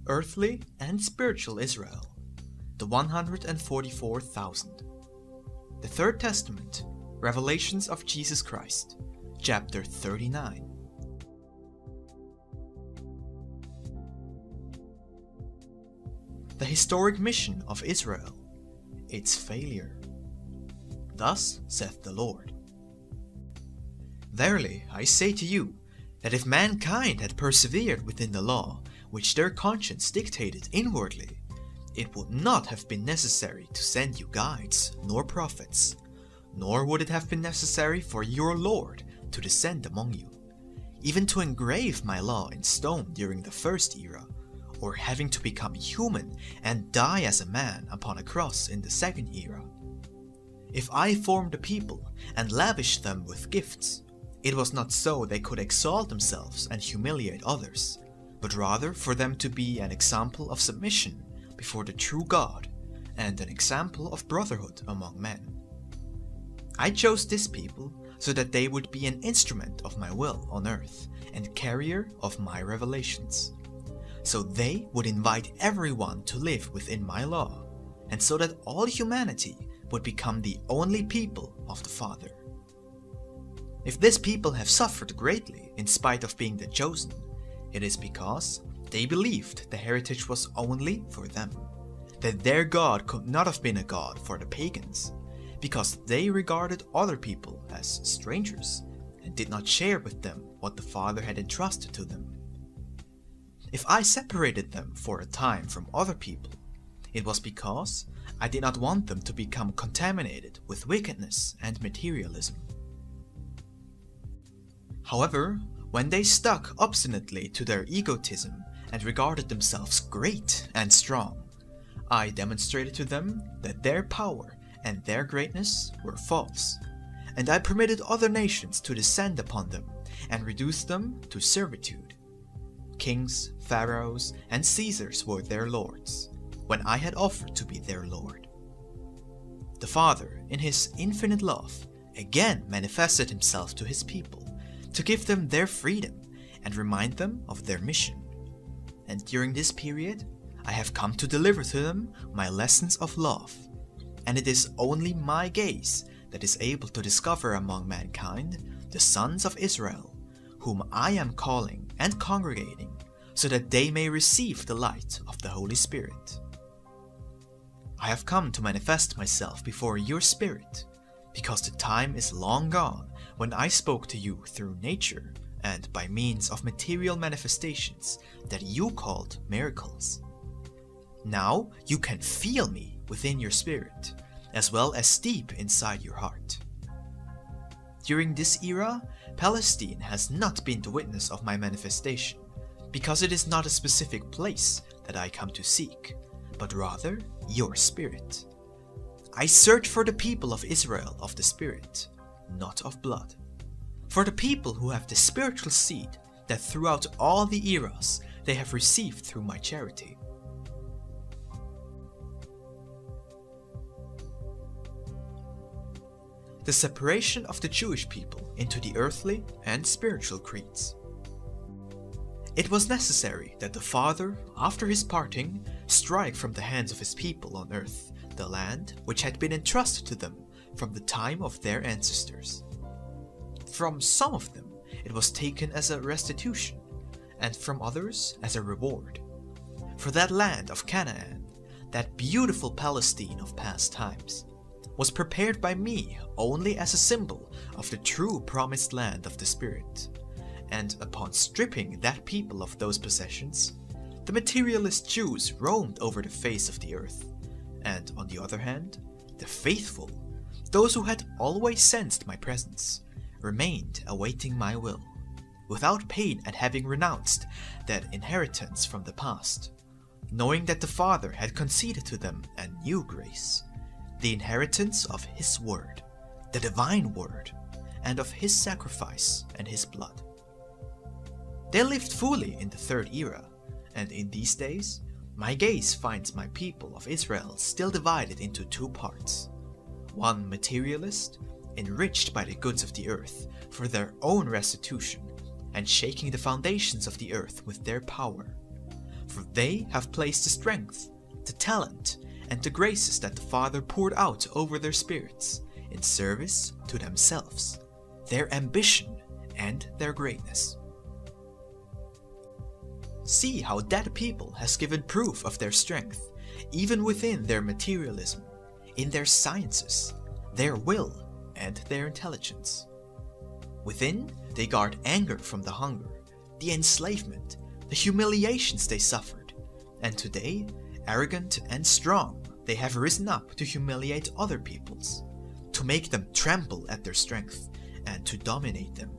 Earthly and Spiritual Israel, the 144,000. The Third Testament, Revelations of Jesus Christ, chapter 39. The historic mission of Israel, its failure. Thus saith the Lord. Verily I say to you, that if mankind had persevered within the law, which their conscience dictated inwardly, it would not have been necessary to send you guides, nor prophets, nor would it have been necessary for your Lord to descend among you, even to engrave my law in stone during the first era, or having to become human and die as a man upon a cross in the second era. If I formed a people and lavished them with gifts, it was not so they could exalt themselves and humiliate others, but rather for them to be an example of submission before the true God and an example of brotherhood among men. I chose this people so that they would be an instrument of my will on earth and carrier of my revelations. So they would invite everyone to live within my law, and so that all humanity would become the only people of the Father. If this people have suffered greatly in spite of being the chosen, it is because they believed the heritage was only for them, that their God could not have been a God for the pagans, because they regarded other people as strangers and did not share with them what the Father had entrusted to them. If I separated them for a time from other people, it was because I did not want them to become contaminated with wickedness and materialism. However, when they stuck obstinately to their egotism and regarded themselves great and strong, I demonstrated to them that their power and their greatness were false, and I permitted other nations to descend upon them and reduce them to servitude. Kings, pharaohs, and Caesars were their lords, when I had offered to be their Lord. The Father, in his infinite love, again manifested himself to his people, to give them their freedom and remind them of their mission. And during this period, I have come to deliver to them my lessons of love, and it is only my gaze that is able to discover among mankind the sons of Israel, whom I am calling and congregating, so that they may receive the light of the Holy Spirit. I have come to manifest myself before your spirit, because the time is long gone when I spoke to you through nature and by means of material manifestations that you called miracles. Now you can feel me within your spirit, as well as deep inside your heart. During this era, Palestine has not been the witness of my manifestation, because it is not a specific place that I come to seek, but rather your spirit. I search for the people of Israel of the Spirit, not of blood. For the people who have the spiritual seed that throughout all the eras they have received through my charity. The separation of the Jewish people into the earthly and spiritual creeds. It was necessary that the Father, after his parting, strike from the hands of his people on earth the land which had been entrusted to them from the time of their ancestors. From some of them it was taken as a restitution, and from others as a reward. For that land of Canaan, that beautiful Palestine of past times, was prepared by me only as a symbol of the true promised land of the Spirit, and upon stripping that people of those possessions, the materialist Jews roamed over the face of the earth, and on the other hand, the faithful, those who had always sensed my presence, remained awaiting my will, without pain at having renounced that inheritance from the past, knowing that the Father had conceded to them a new grace, the inheritance of His Word, the divine Word, and of His sacrifice and His blood. They lived fully in the third era, and in these days, my gaze finds my people of Israel still divided into two parts. One materialist, enriched by the goods of the earth for their own restitution, and shaking the foundations of the earth with their power. for they have placed the strength, the talent, and the graces that the Father poured out over their spirits in service to themselves, their ambition, and their greatness. See how that people has given proof of their strength, even within their materialism, in their sciences, their will, and their intelligence. Within, they guard anger from the hunger, the enslavement, the humiliations they suffered, and today, arrogant and strong, they have risen up to humiliate other peoples, to make them tremble at their strength, and to dominate them.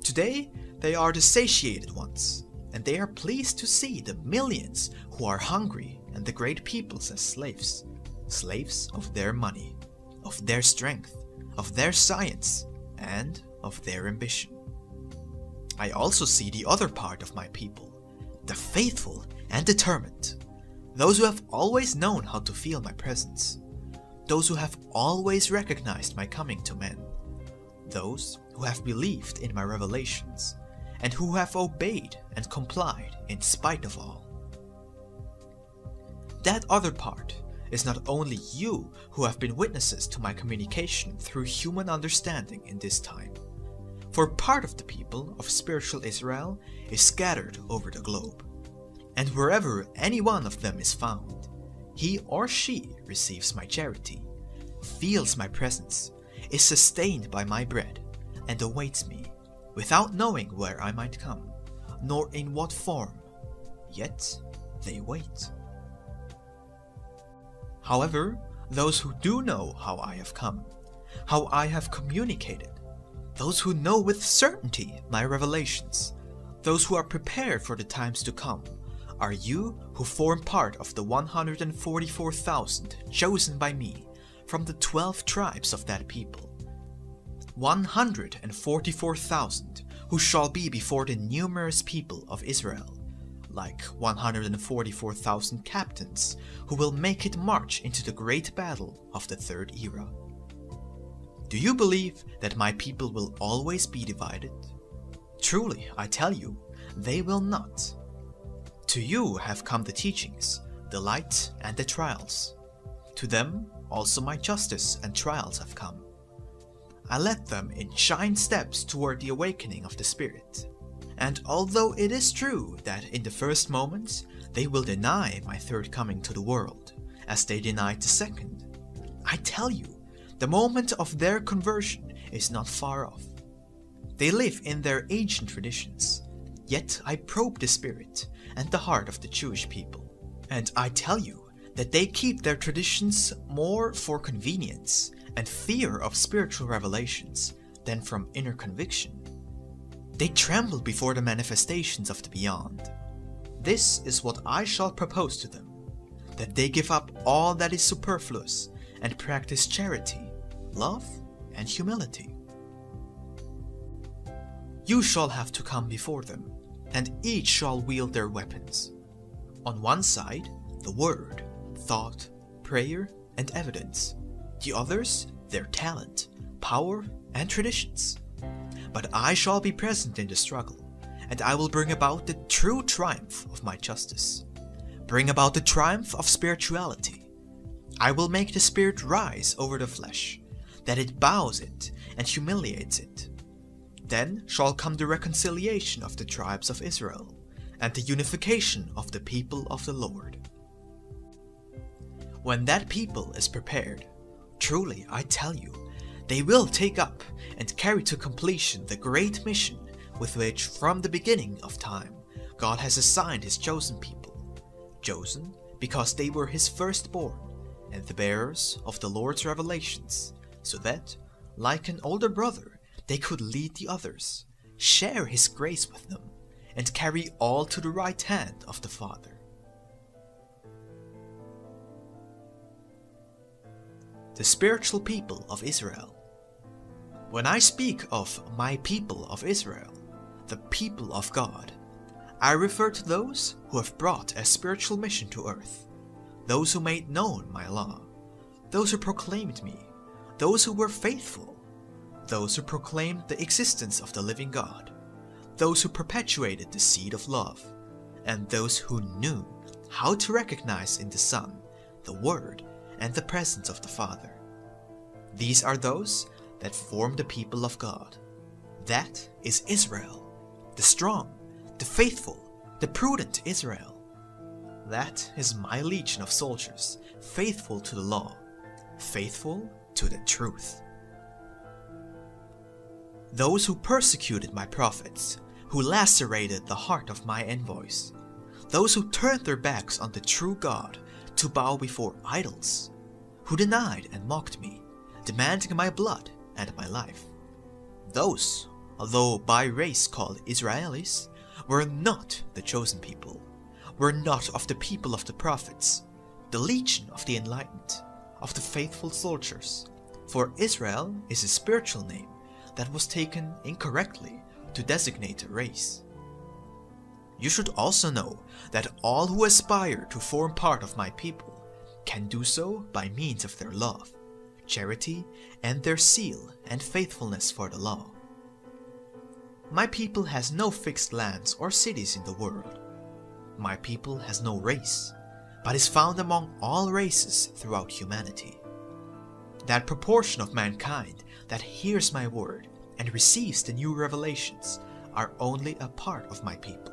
Today, they are the satiated ones, and they are pleased to see the millions who are hungry and the great peoples as slaves, slaves of their money, of their strength, of their science, and of their ambition. I also see the other part of my people, the faithful and determined, those who have always known how to feel my presence, those who have always recognized my coming to men, those who have believed in my revelations, and who have obeyed and complied in spite of all. That other part is not only you who have been witnesses to my communication through human understanding in this time, for part of the people of spiritual Israel is scattered over the globe, and wherever any one of them is found, he or she receives my charity, feels my presence, is sustained by my bread, and awaits me, without knowing where I might come, nor in what form, yet they wait. However, those who do know how I have come, how I have communicated, those who know with certainty my revelations, those who are prepared for the times to come, are you who form part of the 144,000 chosen by me from the 12 tribes of that people. 144,000 who shall be before the numerous people of Israel, like 144,000 captains who will make it march into the great battle of the third era. Do you believe that my people will always be divided? Truly, I tell you, they will not. To you have come the teachings, the light, and the trials. To them also my justice and trials have come. I led them in giant steps toward the awakening of the Spirit. And although it is true that in the first moments they will deny my third coming to the world, as they denied the second, I tell you, the moment of their conversion is not far off. They live in their ancient traditions, yet I probe the spirit and the heart of the Jewish people, and I tell you that they keep their traditions more for convenience and fear of spiritual revelations than from inner conviction. They tremble before the manifestations of the beyond. This is what I shall propose to them, that they give up all that is superfluous and practice charity, love, and humility. You shall have to come before them, and each shall wield their weapons. On one side, the word, thought, prayer, and evidence. The others, their talent, power, and traditions. But I shall be present in the struggle, and I will bring about the true triumph of my justice. Bring about the triumph of spirituality. I will make the spirit rise over the flesh, that it bows it and humiliates it. Then shall come the reconciliation of the tribes of Israel, and the unification of the people of the Lord. When that people is prepared, truly I tell you, they will take up and carry to completion the great mission with which from the beginning of time God has assigned his chosen people, chosen because they were his firstborn and the bearers of the Lord's revelations, so that, like an older brother, they could lead the others, share his grace with them, and carry all to the right hand of the Father. The spiritual people of Israel. When I speak of my people of Israel, the people of God, I refer to those who have brought a spiritual mission to earth, those who made known my law, those who proclaimed me, those who were faithful, those who proclaimed the existence of the living God, those who perpetuated the seed of love, and those who knew how to recognize in the Son the Word and the presence of the Father. These are those that form the people of God. That is Israel, the strong, the faithful, the prudent Israel. That is my legion of soldiers, faithful to the law, faithful to the truth. Those who persecuted my prophets, who lacerated the heart of my envoys, those who turned their backs on the true God to bow before idols, who denied and mocked me, demanding my blood and my life. Those, although by race called Israelis, were not the chosen people, were not of the people of the prophets, the legion of the enlightened, of the faithful soldiers, for Israel is a spiritual name that was taken incorrectly to designate a race. You should also know that all who aspire to form part of my people can do so by means of their love, charity, and their zeal and faithfulness for the law. My people has no fixed lands or cities in the world. My people has no race, but is found among all races throughout humanity. That proportion of mankind that hears my word and receives the new revelations are only a part of my people.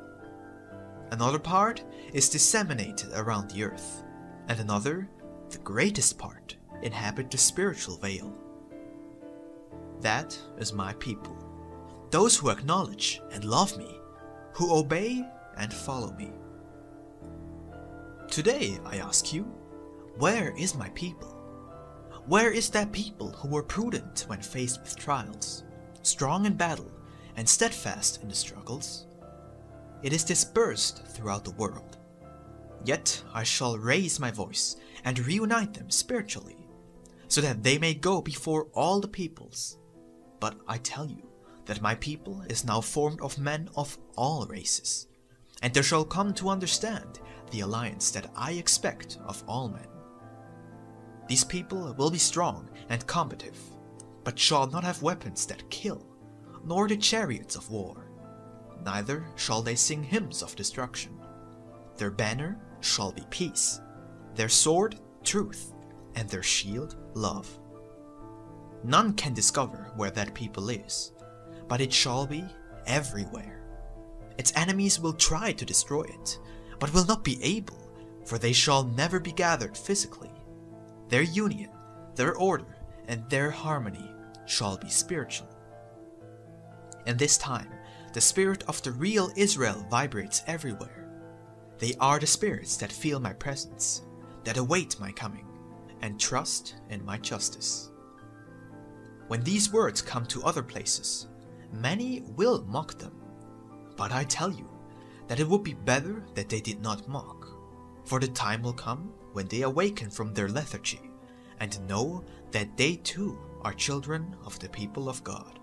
Another part is disseminated around the earth, and another, the greatest part, inhabit the spiritual veil. That is my people, those who acknowledge and love me, who obey and follow me. Today, I ask you, where is my people? Where is that people who were prudent when faced with trials, strong in battle, and steadfast in the struggles? It is dispersed throughout the world. Yet I shall raise my voice and reunite them spiritually, so that they may go before all the peoples. But I tell you that my people is now formed of men of all races, and they shall come to understand the alliance that I expect of all men. These people will be strong and combative, but shall not have weapons that kill, nor the chariots of war. Neither shall they sing hymns of destruction. Their banner shall be peace, their sword truth, and their shield love. None can discover where that people is, but it shall be everywhere. Its enemies will try to destroy it, but will not be able, for they shall never be gathered physically. Their union, their order, and their harmony shall be spiritual. In this time, the spirit of the real Israel vibrates everywhere. They are the spirits that feel my presence, that await my coming, and trust in my justice. When these words come to other places, many will mock them. But I tell you that it would be better that they did not mock, for the time will come when they awaken from their lethargy and know that they too are children of the people of God.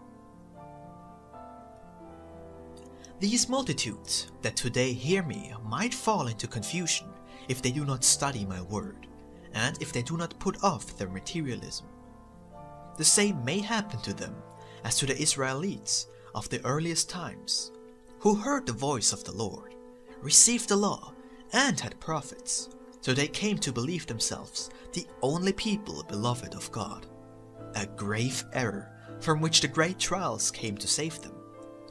These multitudes that today hear me might fall into confusion if they do not study my word, and if they do not put off their materialism. The same may happen to them as to the Israelites of the earliest times, who heard the voice of the Lord, received the law, and had prophets, so they came to believe themselves the only people beloved of God. A grave error from which the great trials came to save them,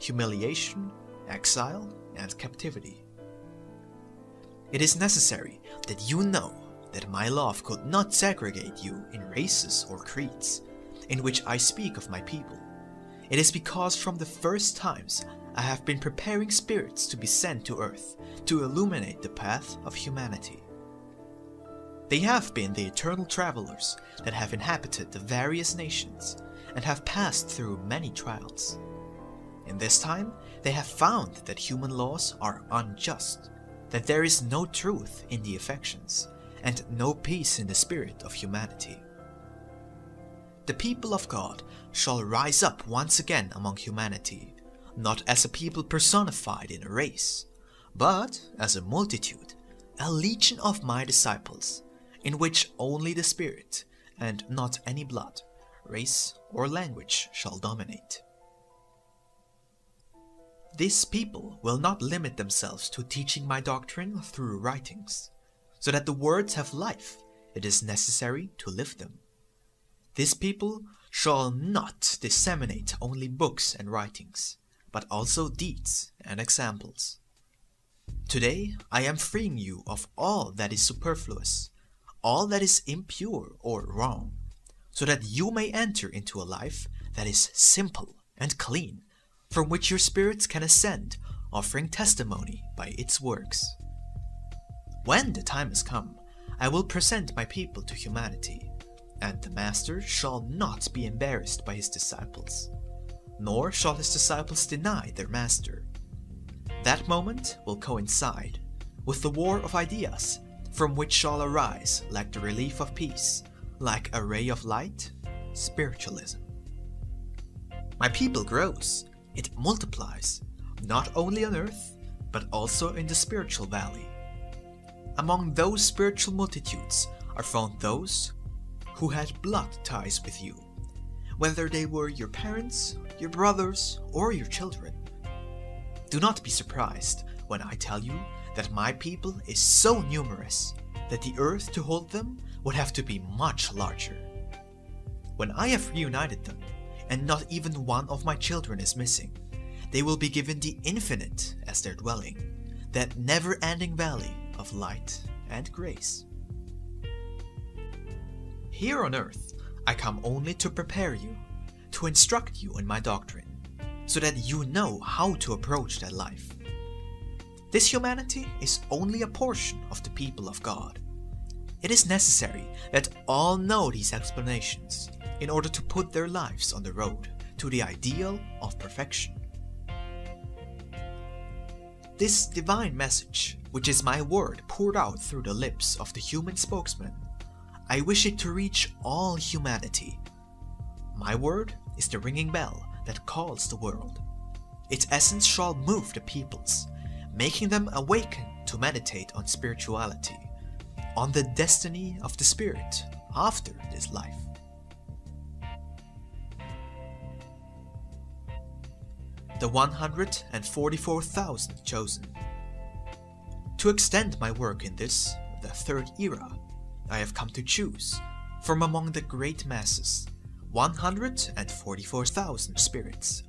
humiliation, exile, and captivity. It is necessary that you know that my love could not segregate you in races or creeds, in which I speak of my people. It is because from the first times I have been preparing spirits to be sent to earth to illuminate the path of humanity. They have been the eternal travelers that have inhabited the various nations and have passed through many trials. In this time, they have found that human laws are unjust, that there is no truth in the affections, and no peace in the spirit of humanity. The people of God shall rise up once again among humanity, not as a people personified in a race, but as a multitude, a legion of my disciples, in which only the Spirit, and not any blood, race, or language shall dominate. These people will not limit themselves to teaching my doctrine through writings. So that the words have life, it is necessary to live them. These people shall not disseminate only books and writings, but also deeds and examples. Today I am freeing you of all that is superfluous, all that is impure or wrong, so that you may enter into a life that is simple and clean, from which your spirits can ascend, offering testimony by its works. When the time has come, I will present my people to humanity, and the Master shall not be embarrassed by his disciples, nor shall his disciples deny their Master. That moment will coincide with the war of ideas, from which shall arise, like the relief of peace, like a ray of light, spiritualism. My people grows, it multiplies, not only on earth, but also in the spiritual valley. Among those spiritual multitudes are found those who had blood ties with you, whether they were your parents, your brothers, or your children. Do not be surprised when I tell you that my people is so numerous that the earth to hold them would have to be much larger. When I have reunited them, and not even one of my children is missing, they will be given the infinite as their dwelling, that never-ending valley of light and grace. Here on earth, I come only to prepare you, to instruct you in my doctrine, so that you know how to approach that life. This humanity is only a portion of the people of God. It is necessary that all know these explanations in order to put their lives on the road to the ideal of perfection. This divine message, which is my word poured out through the lips of the human spokesman, I wish it to reach all humanity. My word is the ringing bell that calls the world. Its essence shall move the peoples, making them awaken to meditate on spirituality, on the destiny of the spirit after this life. The 144,000 chosen. To extend my work in this, the third era, I have come to choose, from among the great masses, 144,000 spirits,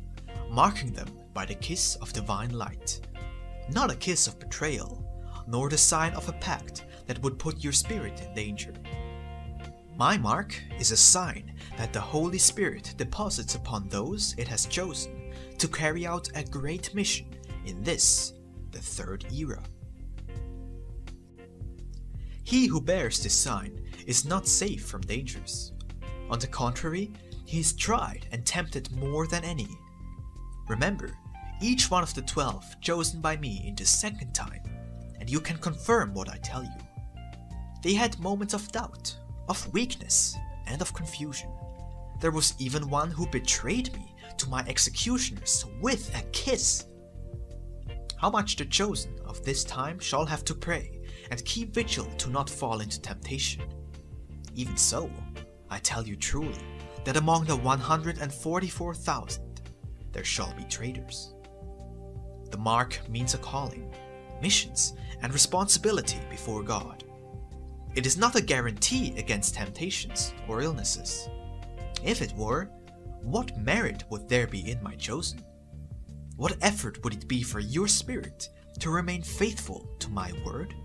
marking them by the kiss of divine light. Not a kiss of betrayal, nor the sign of a pact that would put your spirit in danger. My mark is a sign that the Holy Spirit deposits upon those it has chosen to carry out a great mission in this, the third era. He who bears this sign is not safe from dangers. On the contrary, he is tried and tempted more than any. Remember, each one of the 12 chosen by me in the second time, and you can confirm what I tell you. They had moments of doubt, of weakness, and of confusion. There was even one who betrayed me to my executioners with a kiss. How much the chosen of this time shall have to pray and keep vigil to not fall into temptation. Even so, I tell you truly that among the 144,000 there shall be traitors. The mark means a calling, missions, and responsibility before God. It is not a guarantee against temptations or illnesses. If it were, what merit would there be in my chosen? What effort would it be for your spirit to remain faithful to my word?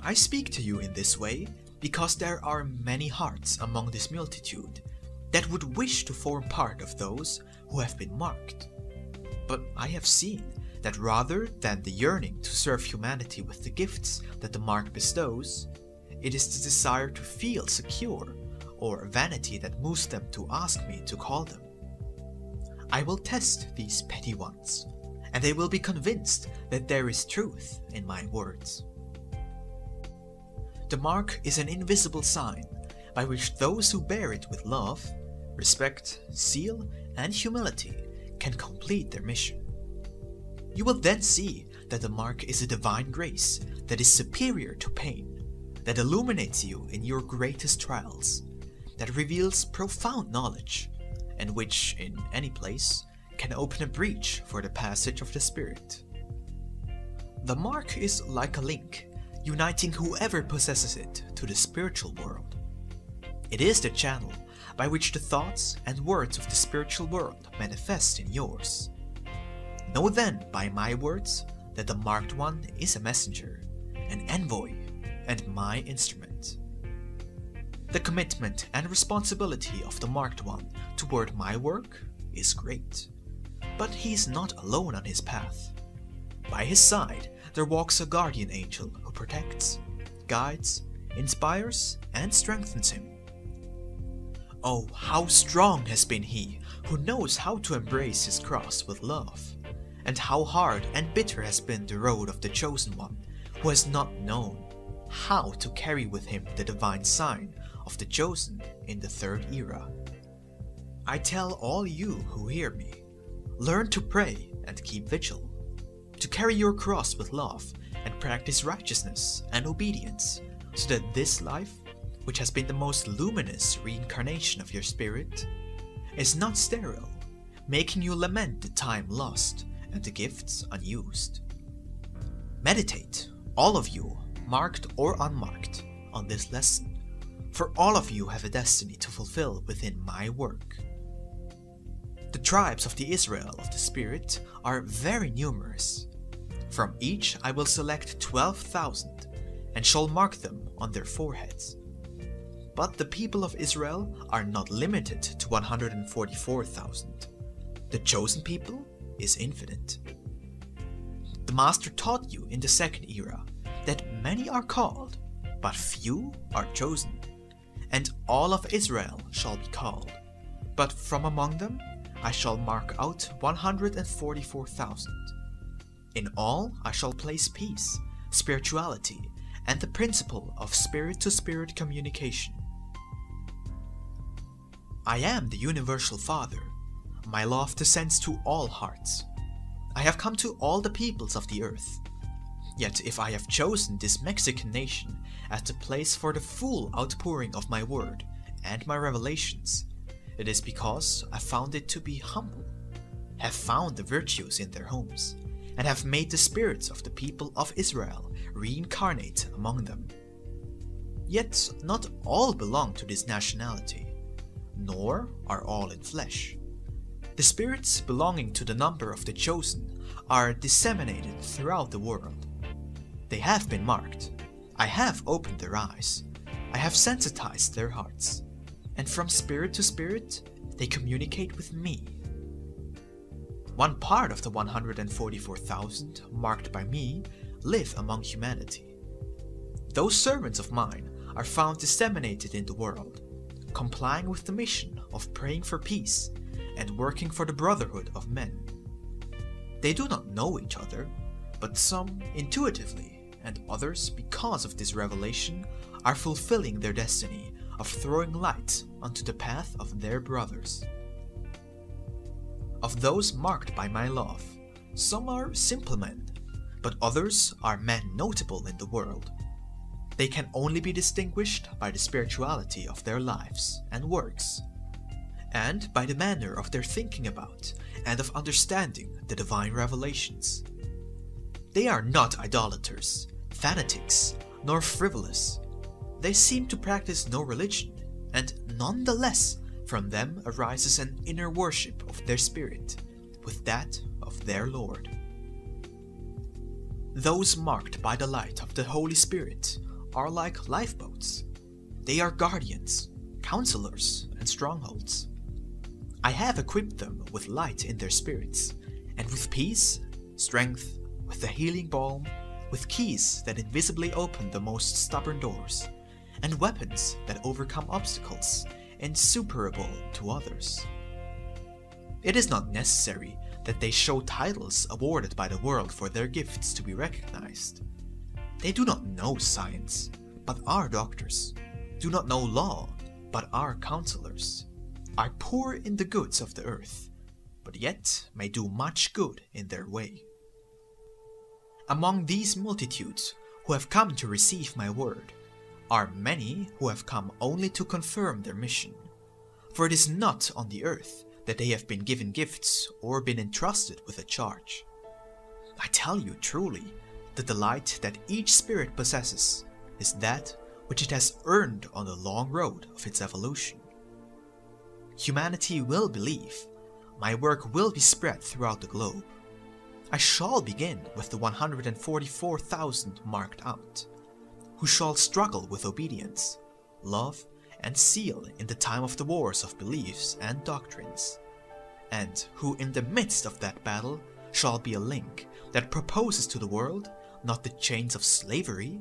I speak to you in this way because there are many hearts among this multitude that would wish to form part of those who have been marked. But I have seen that rather than the yearning to serve humanity with the gifts that the mark bestows, it is the desire to feel secure or vanity that moves them to ask me to call them. I will test these petty ones, and they will be convinced that there is truth in my words. The mark is an invisible sign by which those who bear it with love, respect, zeal, and humility can complete their mission. You will then see that the mark is a divine grace that is superior to pain, that illuminates you in your greatest trials, that reveals profound knowledge, and which, in any place, can open a breach for the passage of the Spirit. The mark is like a link, uniting whoever possesses it to the spiritual world. It is the channel by which the thoughts and words of the spiritual world manifest in yours. Know then by my words that the marked one is a messenger, an envoy, and my instrument. The commitment and responsibility of the marked one toward my work is great, but he is not alone on his path. By his side there walks a guardian angel who protects, guides, inspires, and strengthens him. Oh, how strong has been he who knows how to embrace his cross with love, and how hard and bitter has been the road of the chosen one who has not known how to carry with him the divine sign of the chosen in the third era. I tell all you who hear me, learn to pray and keep vigil, to carry your cross with love and practice righteousness and obedience, so that this life, which has been the most luminous reincarnation of your spirit, is not sterile, making you lament the time lost and the gifts unused. Meditate, all of you, marked or unmarked, on this lesson, for all of you have a destiny to fulfill within my work. The tribes of the Israel of the Spirit are very numerous. From each I will select 12,000, and shall mark them on their foreheads. But the people of Israel are not limited to 144,000. The chosen people is infinite. The Master taught you in the second era that many are called, but few are chosen, and all of Israel shall be called. But from among them I shall mark out 144,000. In all I shall place peace, spirituality, and the principle of spirit-to-spirit communication. I am the Universal Father. My love descends to all hearts. I have come to all the peoples of the earth. Yet if I have chosen this Mexican nation as the place for the full outpouring of my word and my revelations, it is because I found it to be humble, have found the virtues in their homes, and have made the spirits of the people of Israel reincarnate among them. Yet not all belong to this nationality, nor are all in flesh. The spirits belonging to the number of the chosen are disseminated throughout the world. They have been marked. I have opened their eyes. I have sensitized their hearts. And from spirit to spirit, they communicate with me. One part of the 144,000 marked by me live among humanity. Those servants of mine are found disseminated in the world, complying with the mission of praying for peace and working for the brotherhood of men. They do not know each other, but some intuitively, and others, because of this revelation, are fulfilling their destiny of throwing light onto the path of their brothers. Of those marked by my love, some are simple men, but others are men notable in the world. They can only be distinguished by the spirituality of their lives and works, and by the manner of their thinking about and of understanding the divine revelations. They are not idolaters, fanatics, nor frivolous. They seem to practice no religion, and nonetheless from them arises an inner worship of their spirit, with that of their Lord. Those marked by the light of the Holy Spirit are like lifeboats. They are guardians, counselors, and strongholds. I have equipped them with light in their spirits, and with peace, strength, with the healing balm, with keys that invisibly open the most stubborn doors, and weapons that overcome obstacles insuperable to others. It is not necessary that they show titles awarded by the world for their gifts to be recognized. They do not know science, but are doctors, do not know law, but are counselors, are poor in the goods of the earth, but yet may do much good in their way. Among these multitudes who have come to receive my word, are many who have come only to confirm their mission. For it is not on the earth, that they have been given gifts or been entrusted with a charge. I tell you truly, the delight that each spirit possesses is that which it has earned on the long road of its evolution. Humanity will believe, my work will be spread throughout the globe. I shall begin with the 144,000 marked out, who shall struggle with obedience, love, and zeal in the time of the wars of beliefs and doctrines, and who in the midst of that battle shall be a link that proposes to the world not the chains of slavery,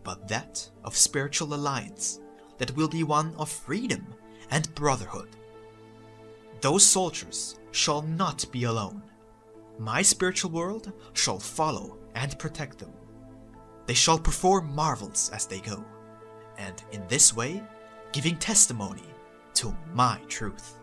but that of spiritual alliance that will be one of freedom and brotherhood. Those soldiers shall not be alone. My spiritual world shall follow and protect them. They shall perform marvels as they go, and in this way giving testimony to my truth.